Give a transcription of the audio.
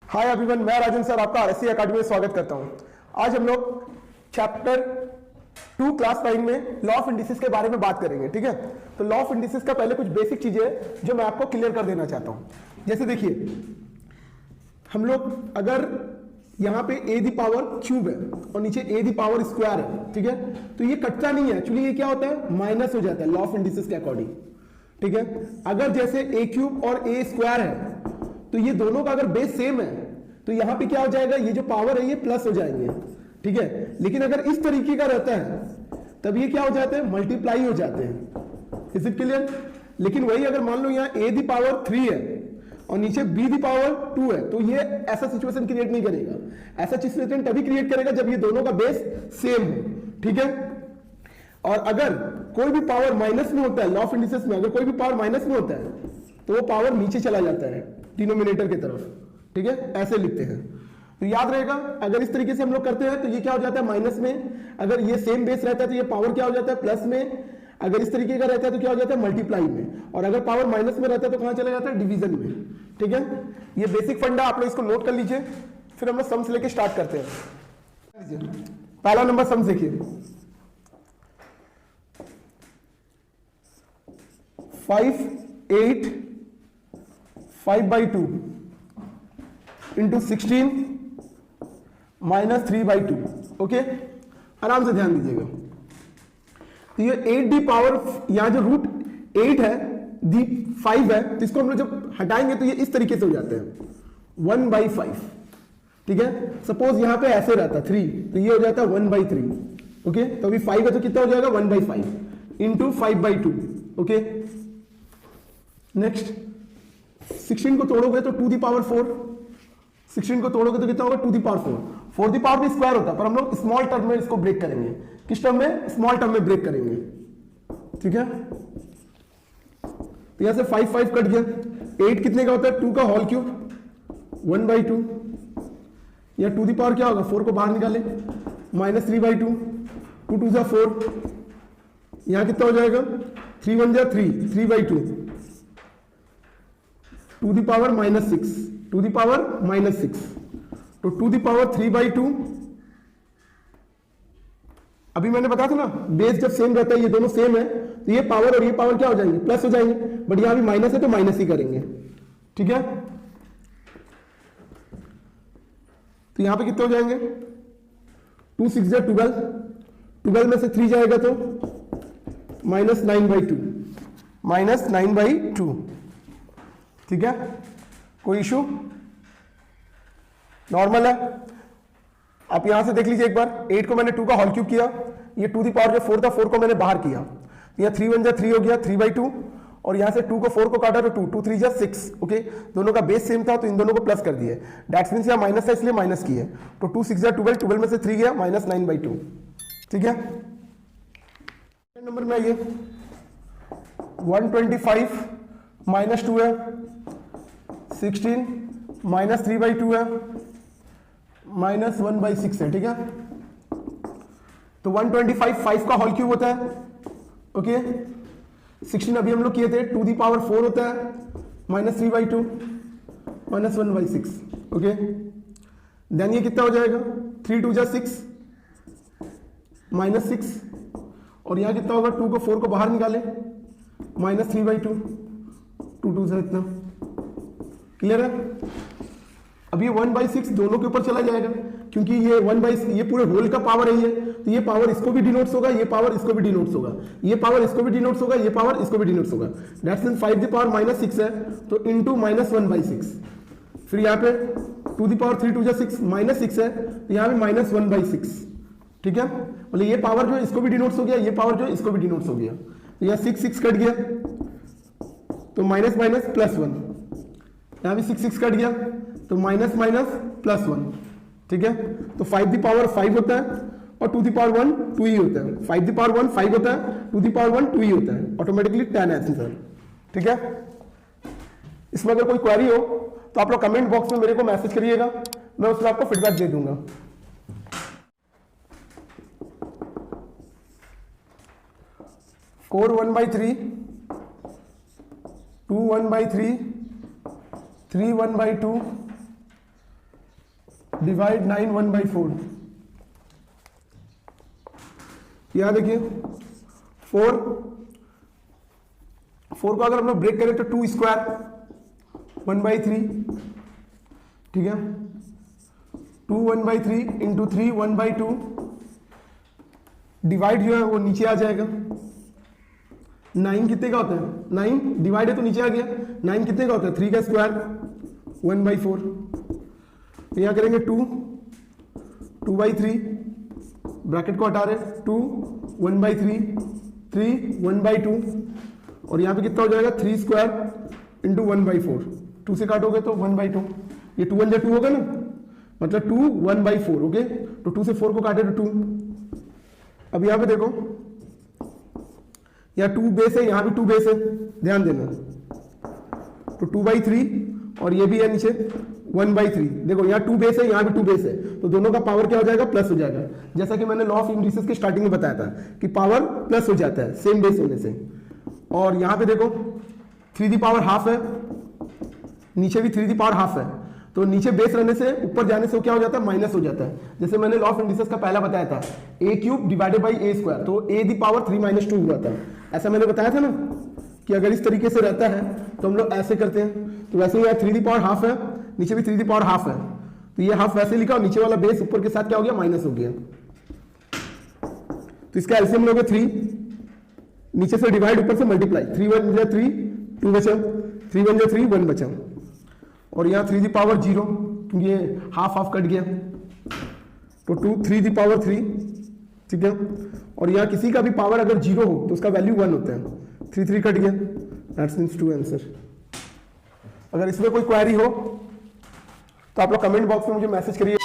Hi everyone, मैं राजन sir आपका RSC academy में स्वागत करता हूं। आज हम लोग चैप्टर 2 क्लास 9 में लॉ ऑफ इंडिसेस के बारे में बात करेंगे। ठीक है, तो लॉ ऑफ इंडिसेस का पहले कुछ बेसिक चीजें हैं जो मैं आपको क्लियर कर देना चाहता हूं। जैसे देखिए, हम लोग अगर यहाँ पे a दी पावर क्यूब है और नीचे a दी पावर स्क्वायर है, ठीक है, तो ये कटता नहीं है। एक्चुअली ये क्या होता है, माइनस हो जाता है लॉ ऑफ इंडिसेस के अकॉर्डिंग। ठीक है, अगर जैसे a क्यूब और a स्क्वायर है तो ये दोनों का अगर बेस सेम है तो यहां पे क्या हो जाएगा, ये जो पावर है ये प्लस हो जाएंगे। ठीक है, लेकिन अगर इस तरीके का रहता है तब ये क्या हो जाते हैं, मल्टीप्लाई हो जाते हैं। Is it clear? लेकिन वही अगर मान लो यहाँ a दी पावर 3 है और नीचे b दी पावर 2 है तो ये ऐसा सिचुएशन क्रिएट नहीं करेगा। ऐसा सिचुएशन तभी क्रिएट करेगा जब ये दोनों का बेस सेम हो। ठीक है, और अगर कोई भी पावर माइनस में होता है लॉ ऑफ इंडिसेस में, अगर कोई भी पावर माइनस में होता है तो वो पावर नीचे चला जाता है डिनोमिनेटर की तरफ। ठीक है, ऐसे लिखते हैं तो याद रहेगा। अगर इस तरीके से हम लोग करते हैं तो ये क्या हो जाता है, माइनस में। अगर ये सेम बेस रहता है तो ये पावर क्या हो जाता है, प्लस में। अगर इस तरीके का रहता है तो क्या हो जाता है, मल्टीप्लाई में। और अगर पावर माइनस में रहता है तो कहां चला जाता है, डिवीजन में। ठीक है, ये बेसिक फंडा आप लोग इसको नोट कर लीजिए। फिर हम लोग सम्स लेके स्टार्ट करते हैं। पहला नंबर सम्स देखिए, 5 8 5/2 इंटू 16 माइनस 3/2। ओके, आराम से ध्यान दीजिएगा। तो ये 8 डी पावर, यहां जो रूट 8 है, दी 5 है, तो इसको हम लोग जब हटाएंगे तो ये इस तरीके से हो जाते हैं 1/5। ठीक है, सपोज यहां पे ऐसे रहता 3 तो ये हो जाता है 1/3। ओके, तो अभी 5 है तो कितना हो जाएगा, 1/5 इंटू 5/2। ओके, नेक्स्ट 16 को तोड़ोगे तो 2 दी पावर 4। 16 को तोड़ोगे तो कितना होगा, 2 दी पावर 4। 4 दी पावर भी स्क्वायर होता है, पर हम लोग स्मॉल टर्म में इसको ब्रेक करेंगे। किस टर्म में, स्मॉल टर्म में ब्रेक करेंगे। ठीक है, तो यहां से 5 5 कट गया। 8 कितने का होता है, 2 का होल क्यूब 1/2। या 2 दी पावर क्या होगा, 4 को बाहर निकाले माइनस 3/2। 2 2 4, यहां कितना हो जाएगा, 3 1 3, 3/2। 2 दी पावर -6, 2 दी पावर -6, तो 2 दी पावर 3/2। अभी मैंने बताया था ना, बेस जब सेम रहता है, ये दोनों सेम है तो ये पावर और ये पावर क्या हो जाएंगे, प्लस हो जाएंगे। बट यहां भी माइनस है तो माइनस ही करेंगे। ठीक है, तो यहां पे कितने हो जाएंगे, 2 6 12, 12 में से 3 जाएगा तो -9/2, -9/2। ठीक है, कोई इशू, नॉर्मल है। आप यहां से देख लीजिए एक बार, 8 को मैंने 2 का होल क्यूब किया, ये 2 दी पावर जो 4 था 4 को मैंने बाहर किया, यह 3 1 3 हो गया 3/2। और यहां से 2 को 4 को काटा तो 2 2 3 6। ओके, दोनों का बेस सेम था तो इन दोनों को प्लस कर दिए। दैट्स मींस यहां माइनस था इसलिए माइनस किए, तो 2 6 12, 12 में से 3 गया -9/2। ठीक है, नंबर में आइए, 125 -2 है, 16 -3/2 है, -1/6 है। ठीक है, तो 125 5 का होल क्यूब होता है। ओके, 16 अभी हम लोग किए थे, 2 दी पावर 4 होता है, -3/2, -1/6। ओके, देन ये कितना हो जाएगा, 3 2 6, -6। और यहां कितना होगा, 2 को 4 को बाहर निकाले -3/2, 2 2 से इतना। क्लियर है? अब ये 1/6 दोनों के ऊपर चला जाएगा क्योंकि ये 1/6 ये पूरे होल का पावर है ये, तो ये पावर इसको भी डिनोट्स होगा, ये पावर इसको भी डिनोट्स होगा, ये पावर इसको भी डिनोट्स होगा, ये पावर इसको भी डिनोट्स होगा। दैट्स मींस 5 दी पावर -6 है तो इनटू -1/6। फिर यहाँ पे 2 दी पावर 3 2 6 -6 है तो यहाँ पे -1/6। ठीक है, मतलब ये पावर जो इसको भी डिनोट्स हो गया, ये पावर जो इसको भी डिनोट्स हो गया, तो यहाँ 6 6 कट गया तो माइनस +1। यहां भी 6 6 कट गया तो -+1। ठीक है, तो 5 दी पावर 5 होता है और 2 दी पावर 1 2 ही होता है। 5 दी पावर 1 5 होता है, 2 दी पावर 1 2 ही होता है, ऑटोमेटिकली 10 आंसर। ठीक है, इसमें अगर कोई क्वेरी हो तो आप लोग कमेंट बॉक्स में मेरे को मैसेज करिएगा, मैं उसमें आपको फीडबैक दे दूंगा। 4 1/3, 2 1/3, 3 1/2, डिवाइड 9 1/4। यहां देखिए 4 को अगर हम लोग ब्रेक करें तो 2 स्क्वायर 1/3, ठीक है। 2 1/3 इंटू 3 1/2, डिवाइड जो है वो नीचे आ जाएगा। 9 कितने का होता है? 9 डिवाइड है तो नीचे आ गया। 9 कितने का होता है? 3 का स्क्वायर 1/4। तो यहां करेंगे 2/3, ब्रैकेट को हटा रहे 2 1/3 3 1/2, और यहां पे कितना हो जाएगा 3 स्क्वायर इंटू 1/4। 2 से काटोगे तो 1/2, ये 2 1 2 होगा ना, मतलब 2 1/4। ओके, तो 2 से 4 को काटे तो 2। अब यहां पे देखो, यहाँ 2 बेस है, यहां भी 2 बेस है, ध्यान देना। तो 2/3 और ये भी है नीचे 1/3। देखो यहाँ 2 बेस है, यहाँ भी 2 बेस है, तो दोनों का पावर क्या हो जाएगा? प्लस हो जाएगा। जैसा कि मैंने लॉ ऑफ इंडिसेस के स्टार्टिंग में बताया था कि पावर प्लस हो जाता है सेम बेस होने से। और यहाँ पे देखो 3^½ है, नीचे भी 3^½ है, तो नीचे बेस रहने से ऊपर जाने से क्या हो जाता है? माइनस हो जाता है। जैसे मैंने लॉ ऑफ इंडिसेस का पहला बताया था a³ डिवाइडेड बाई a², तो a⁻³ - 2 हुआ था। ऐसा मैंने बताया था ना कि अगर इस तरीके से रहता है तो हम लोग ऐसे करते हैं। तो वैसे यहाँ 3^½ है, नीचे भी 3^½ है, तो ये हाफ वैसे लिखा और नीचे वाला बेस ऊपर के साथ क्या हो गया? माइनस हो गया। तो इसका एलसीएम लोगे 3, नीचे से डिवाइड ऊपर से मल्टीप्लाई, 3 1 जा 3 2 बचा, 3 1 जा 3 1 बचा, और यहाँ 3^0 क्योंकि ये हाफ कट गया, तो 2 3^3, ठीक है। और यहाँ किसी का भी पावर अगर 0 हो तो उसका वैल्यू 1 होता है। 3 3 कट गया, दैट्स मीन्स 2 आंसर। अगर इसमें कोई क्वेरी हो तो आप लोग कमेंट बॉक्स में मुझे मैसेज करिए।